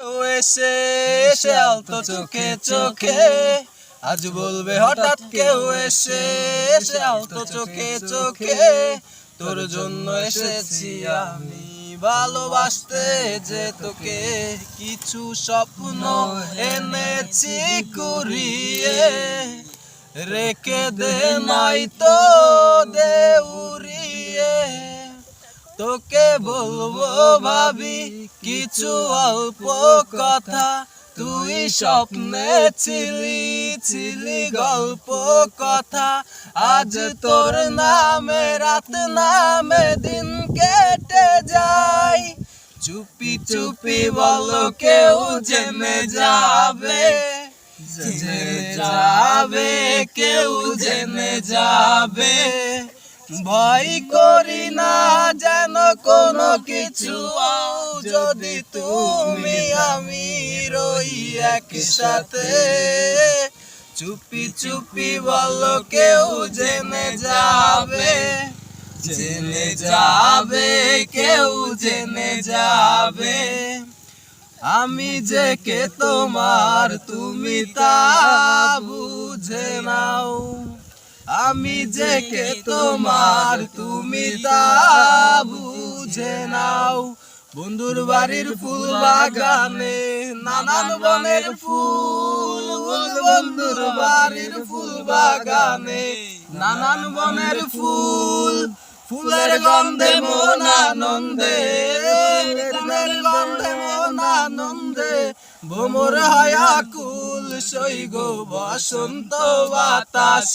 ও এসে এসে আলতো চোখে চোখে আজ বলবে হঠাৎ কেউ এসে এসে আলতো চোখে চোখে তোর জন্য এসেছি আমি ভালোবাসতে যে তোকে কিছু স্বপ্ন এনেছি কুড়িয়ে রেখে দে নাই তো দে উড়িয়ে তোকে বলবো ভাবি কিছু অল্প কথা তুই স্বপ্নে ছিলি ছিলি গল্প কথা আজ তোর নামে রাত নামে দিন কেটে যায় চুপি চুপি বলো কেউ জেনে যাবে জেনে যাবে কেউ জেনে যাবে ভয় করি না যেন কোনো কিছু যদি তুমি আমি রই একসাথে চুপি চুপি বলো কেউ জেনে যাবে জেনে যাবে কেউ জেনে যাবে আমি যে কে তোমার তুমি তা বুঝে নাও আমি যে কে তোমার তুমি তা বুঝে নাও বন্ধুর বাড়ির ফুল বাগানে নানান বনের ফুল বন্ধুর বাড়ির ফুল বাগানে নানান বনের ফুল ফুলের গন্ধে মন আনন্দে ফুলের গন্ধে মন আনন্দে ভ্রমর হয় আকুল সৈগ বসন্ত বাতাস